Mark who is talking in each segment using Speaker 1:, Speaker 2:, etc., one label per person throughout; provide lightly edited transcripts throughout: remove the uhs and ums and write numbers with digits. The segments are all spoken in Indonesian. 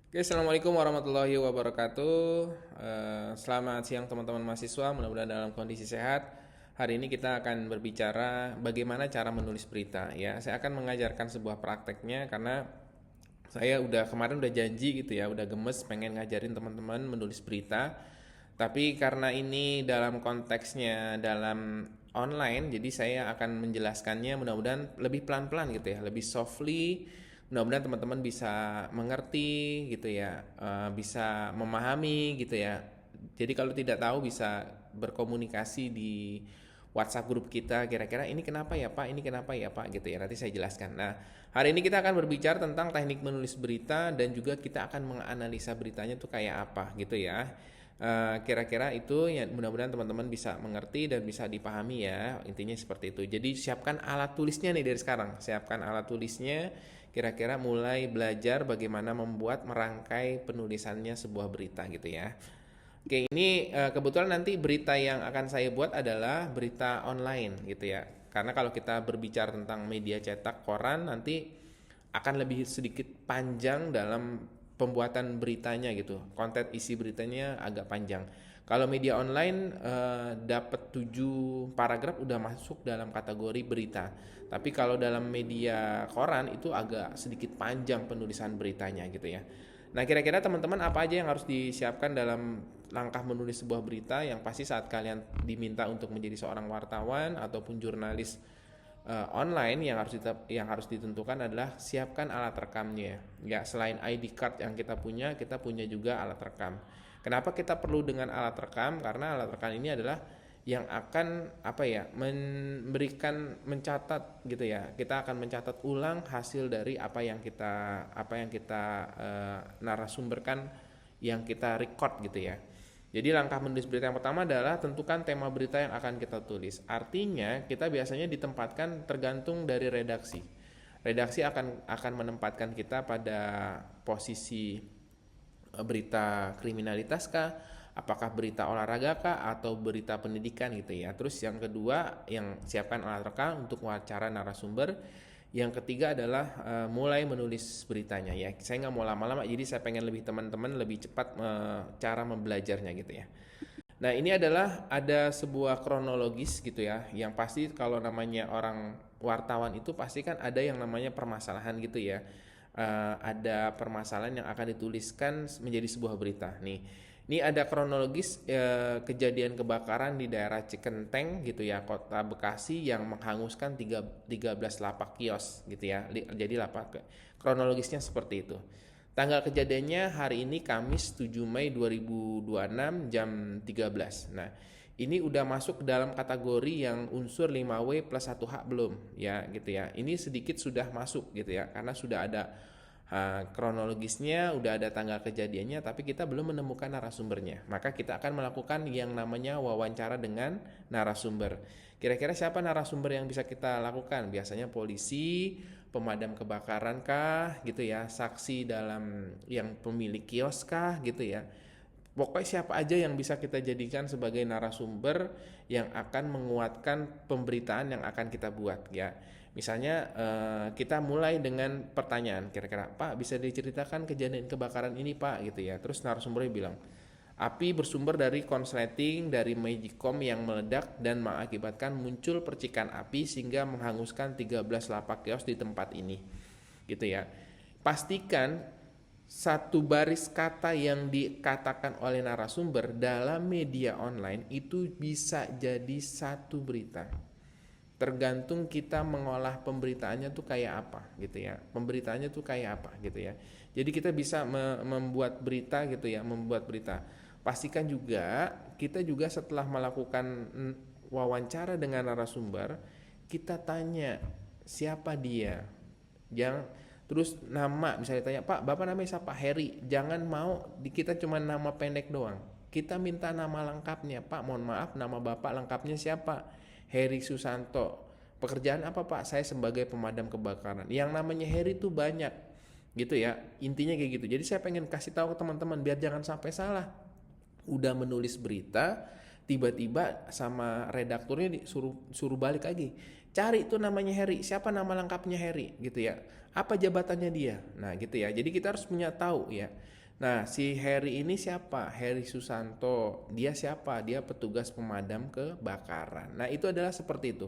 Speaker 1: Oke, Assalamualaikum warahmatullahi wabarakatuh. Selamat siang teman-teman mahasiswa, mudah-mudahan dalam kondisi sehat. Hari ini kita akan berbicara bagaimana cara menulis berita. Ya, saya akan mengajarkan sebuah prakteknya karena saya kemarin udah janji gitu ya, udah gemes pengen ngajarin teman-teman menulis berita. Tapi karena ini dalam konteksnya dalam online, jadi saya akan menjelaskannya mudah-mudahan lebih pelan-pelan gitu ya, lebih softly. Mudah-mudahan teman-teman bisa mengerti gitu ya, bisa memahami gitu ya. Jadi kalau tidak tahu bisa berkomunikasi di WhatsApp grup kita, kira-kira ini kenapa ya Pak, ini kenapa ya Pak gitu ya, nanti saya jelaskan. Nah, hari ini kita akan berbicara tentang teknik menulis berita dan juga kita akan menganalisa beritanya tuh kayak apa gitu ya. Kira-kira itu ya, mudah-mudahan teman-teman bisa mengerti dan bisa dipahami ya, intinya seperti itu. Jadi siapkan alat tulisnya nih dari sekarang, siapkan alat tulisnya, kira-kira mulai belajar bagaimana membuat merangkai penulisannya sebuah berita gitu ya. Oke, ini kebetulan nanti berita yang akan saya buat adalah berita online gitu ya. Karena kalau kita berbicara tentang media cetak koran nanti akan lebih sedikit panjang dalam pembuatan beritanya gitu. Konten isi beritanya agak panjang. Kalau media online dapat 7 paragraf udah masuk dalam kategori berita. Tapi kalau dalam media koran itu agak sedikit panjang penulisan beritanya gitu ya. Nah, kira-kira teman-teman apa aja yang harus disiapkan dalam langkah menulis sebuah berita? Yang pasti saat kalian diminta untuk menjadi seorang wartawan ataupun jurnalis online, yang harus ditentukan adalah siapkan alat rekamnya. Ya, selain ID card yang kita punya juga alat rekam. Kenapa kita perlu dengan alat rekam? Karena alat rekam ini adalah yang akan mencatat gitu ya. Kita akan mencatat ulang hasil dari apa yang kita narasumberkan, yang kita record gitu ya. Jadi langkah menulis berita yang pertama adalah tentukan tema berita yang akan kita tulis. Artinya kita biasanya ditempatkan tergantung dari redaksi. Redaksi akan menempatkan kita pada posisi berita kriminalitas kah, apakah berita olahraga kah, atau berita pendidikan gitu ya. Terus yang kedua, yang siapkan alat rekam untuk wawancara narasumber. Yang ketiga adalah mulai menulis beritanya ya. Saya nggak mau lama-lama, jadi saya pengen lebih teman-teman lebih cepat cara membelajarnya gitu ya. Nah, ini adalah ada sebuah kronologis gitu ya. Yang pasti kalau namanya orang wartawan itu pasti kan ada yang namanya permasalahan gitu ya. Ada permasalahan yang akan dituliskan menjadi sebuah berita. Nih, ini ada kronologis kejadian kebakaran di daerah Cikenteng gitu ya, Kota Bekasi yang menghanguskan 13 lapak kios gitu ya. Jadi kronologisnya seperti itu. Tanggal kejadiannya hari ini Kamis 7 Mei 2026 jam 13. Nah, ini udah masuk ke dalam kategori yang unsur 5W plus 1H belum ya gitu ya. Ini sedikit sudah masuk gitu ya karena sudah ada kronologisnya, udah ada tanggal kejadiannya, tapi kita belum menemukan narasumbernya. Maka kita akan melakukan yang namanya wawancara dengan narasumber. Kira-kira siapa narasumber yang bisa kita lakukan? Biasanya polisi, pemadam kebakaran kah, gitu ya, saksi dalam yang pemilik kios kah, gitu ya. Pokoknya siapa aja yang bisa kita jadikan sebagai narasumber yang akan menguatkan pemberitaan yang akan kita buat ya. Misalnya kita mulai dengan pertanyaan, kira-kira Pak bisa diceritakan kejadian kebakaran ini Pak gitu ya. Terus narasumbernya bilang, api bersumber dari konsleting dari Magicom yang meledak dan mengakibatkan muncul percikan api sehingga menghanguskan 13 lapak kios di tempat ini. Gitu ya. Pastikan satu baris kata yang dikatakan oleh narasumber dalam media online itu bisa jadi satu berita. Tergantung kita mengolah pemberitaannya tuh kayak apa gitu ya. Pemberitaannya tuh kayak apa gitu ya. Jadi kita bisa membuat berita gitu ya, membuat berita. Pastikan juga kita juga setelah melakukan wawancara dengan narasumber, kita tanya siapa dia. Yang terus nama, misalnya tanya, "Pak, Bapak namanya siapa?" Heri. Jangan mau kita cuma nama pendek doang. Kita minta nama lengkapnya. "Pak, mohon maaf, nama Bapak lengkapnya siapa?" Heri Susanto. "Pekerjaan apa Pak?" "Saya sebagai pemadam kebakaran." Yang namanya Heri tuh banyak gitu ya. Intinya kayak gitu. Jadi saya pengen kasih tahu ke teman-teman biar jangan sampai salah. Udah menulis berita, tiba-tiba sama redakturnya disuruh balik lagi. Cari itu namanya Heri, siapa nama lengkapnya Heri gitu ya. Apa jabatannya dia? Nah, gitu ya. Jadi kita harus punya tahu ya. Nah, si Heri ini siapa? Heri Susanto. Dia siapa? Dia petugas pemadam kebakaran. Nah, itu adalah seperti itu.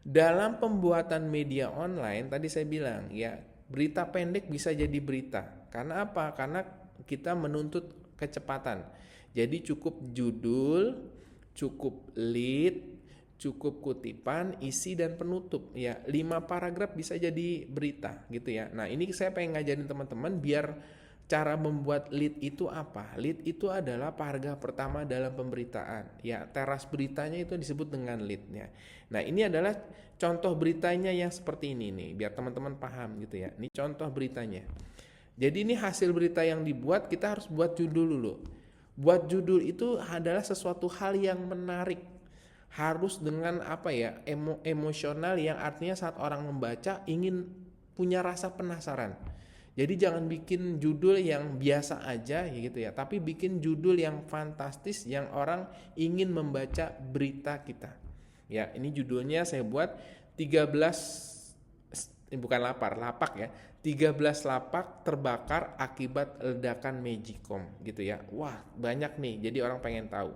Speaker 1: Dalam pembuatan media online, tadi saya bilang ya, berita pendek bisa jadi berita. Karena apa? Karena kita menuntut kecepatan. Jadi cukup judul, cukup lead, cukup kutipan, isi dan penutup ya. 5 paragraf bisa jadi berita gitu ya. Nah, ini saya pengen ngajarin teman-teman biar cara membuat lead itu apa? Lead itu adalah paragraf pertama dalam pemberitaan. Ya, teras beritanya itu disebut dengan leadnya. Nah, ini adalah contoh beritanya yang seperti ini nih, biar teman-teman paham gitu ya. Ini contoh beritanya. Jadi ini hasil berita yang dibuat, kita harus buat judul dulu. Buat judul itu adalah sesuatu hal yang menarik. Harus dengan apa ya, emosional yang artinya saat orang membaca ingin punya rasa penasaran. Jadi jangan bikin judul yang biasa aja gitu ya, tapi bikin judul yang fantastis yang orang ingin membaca berita kita. Ya, ini judulnya saya buat 13 bukan lapak ya. 13 lapak terbakar akibat ledakan Magicom gitu ya. Wah, banyak nih. Jadi orang pengen tahu.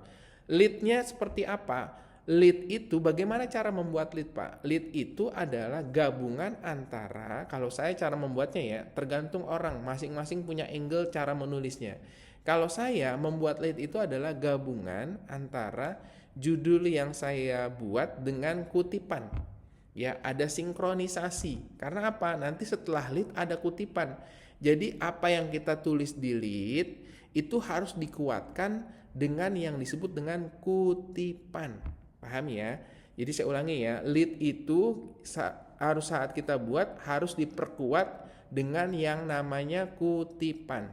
Speaker 1: Lead-nya seperti apa? Lead itu bagaimana cara membuat lead, Pak? Lead itu adalah gabungan antara, kalau saya cara membuatnya ya, tergantung orang, masing-masing punya angle cara menulisnya. Kalau saya membuat lead itu adalah gabungan antara judul yang saya buat dengan kutipan. Ya, ada sinkronisasi. Karena apa? Nanti setelah lead ada kutipan. Jadi apa yang kita tulis di lead itu harus dikuatkan dengan yang disebut dengan kutipan. Paham ya? Jadi saya ulangi ya, lead itu harus saat kita buat harus diperkuat dengan yang namanya kutipan.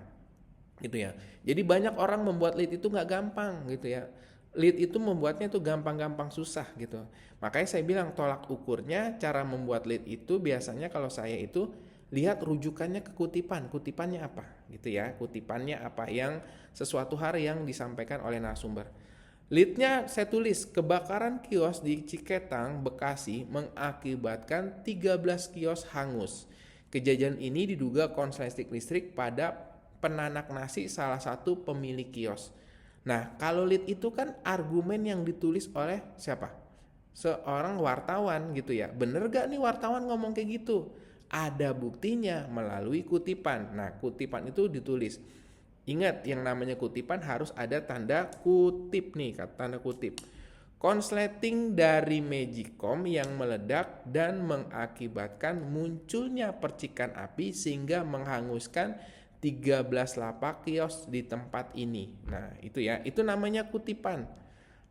Speaker 1: Gitu ya. Jadi banyak orang membuat lead itu nggak gampang gitu ya. Lead itu membuatnya tuh gampang-gampang susah gitu. Makanya saya bilang tolak ukurnya cara membuat lead itu biasanya kalau saya itu lihat rujukannya ke kutipan. Kutipannya apa gitu ya. Kutipannya apa yang sesuatu hal yang disampaikan oleh narasumber. Leadnya saya tulis, kebakaran kios di Ciketang, Bekasi mengakibatkan 13 kios hangus. Kejadian ini diduga konsleting listrik pada penanak nasi salah satu pemilik kios. Nah, kalau lead itu kan argumen yang ditulis oleh siapa? Seorang wartawan gitu ya. Bener gak nih wartawan ngomong kayak gitu? Ada buktinya melalui kutipan. Nah, kutipan itu ditulis. Ingat, yang namanya kutipan harus ada tanda kutip nih, tanda kutip. Konsleting dari Magicom yang meledak dan mengakibatkan munculnya percikan api sehingga menghanguskan 13 lapak kios di tempat ini. Nah, itu ya, itu namanya kutipan.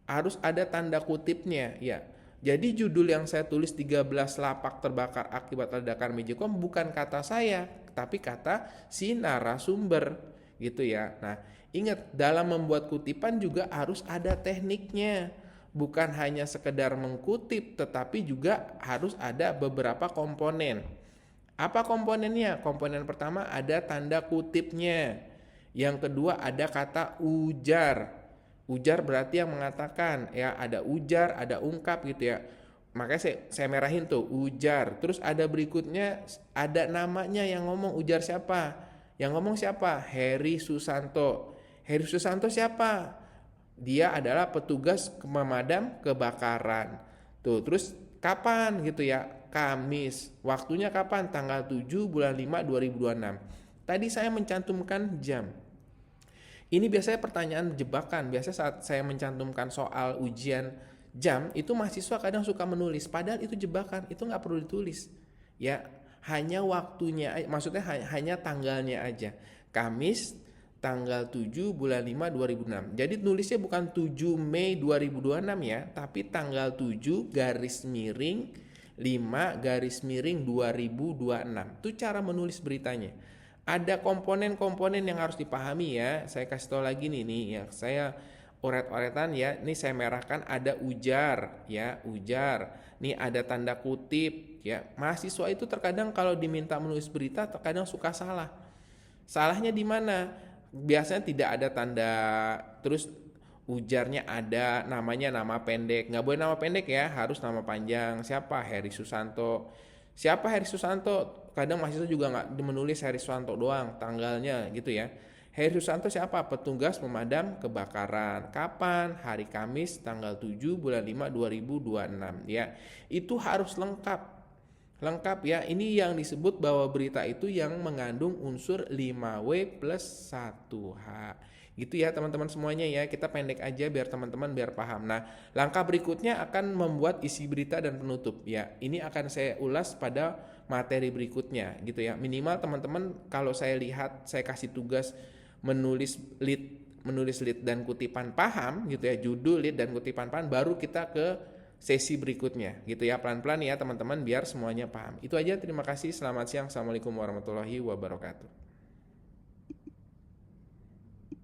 Speaker 1: Harus ada tanda kutipnya, ya. Jadi judul yang saya tulis 13 lapak terbakar akibat ledakan Magicom bukan kata saya, tapi kata si narasumber. Gitu ya. Nah, ingat dalam membuat kutipan juga harus ada tekniknya. Bukan hanya sekedar mengkutip, tetapi juga harus ada beberapa komponen. Apa komponennya? Komponen pertama ada tanda kutipnya. Yang kedua ada kata ujar. Ujar berarti yang mengatakan ya, ada ujar, ada ungkap gitu ya. Makanya saya merahin tuh ujar. Terus ada berikutnya ada namanya yang ngomong, ujar siapa? Yang ngomong siapa? Heri Susanto. Heri Susanto siapa? Dia adalah petugas pemadam kebakaran. Tuh, terus kapan gitu ya? Kamis. Waktunya kapan? Tanggal 7 bulan 5 2026. Tadi saya mencantumkan jam. Ini biasanya pertanyaan jebakan. Biasanya saat saya mencantumkan soal ujian jam, itu mahasiswa kadang suka menulis. Padahal itu jebakan, itu nggak perlu ditulis. Ya, hanya waktunya, maksudnya hanya tanggalnya aja. Kamis tanggal 7 bulan 5 2006. Jadi nulisnya bukan 7 Mei 2026 ya, tapi tanggal 7 garis miring 5 garis miring 2026. Itu cara menulis beritanya. Ada komponen-komponen yang harus dipahami ya. Saya kasih tahu lagi nih ya. Saya oret-oretan ya. Ini saya merahkan ada ujar ya, ujar. Nih ada tanda kutip ya. Mahasiswa itu terkadang kalau diminta menulis berita terkadang suka salah. Salahnya di mana? Biasanya tidak ada tanda terus ujarnya ada, namanya nama pendek. Nggak boleh nama pendek ya, harus nama panjang. Siapa? Heri Susanto. Siapa Heri Susanto? Kadang mahasiswa juga nggak menulis Heri Susanto doang, tanggalnya gitu ya. Heri Susanto siapa? Petugas pemadam kebakaran. Kapan? Hari Kamis tanggal 7 bulan 5 2026 ya. Itu harus lengkap. Lengkap ya. Ini yang disebut bahwa berita itu yang mengandung unsur 5W plus 1H. Gitu ya teman-teman semuanya ya. Kita pendek aja biar teman-teman biar paham. Nah, langkah berikutnya akan membuat isi berita dan penutup ya. Ini akan saya ulas pada materi berikutnya gitu ya. Minimal teman-teman kalau saya lihat saya kasih tugas menulis lead dan kutipan paham gitu ya, judul lead dan kutipan paham, baru kita ke sesi berikutnya gitu ya, pelan-pelan ya teman-teman biar semuanya paham. Itu aja, terima kasih, selamat siang, assalamualaikum warahmatullahi wabarakatuh.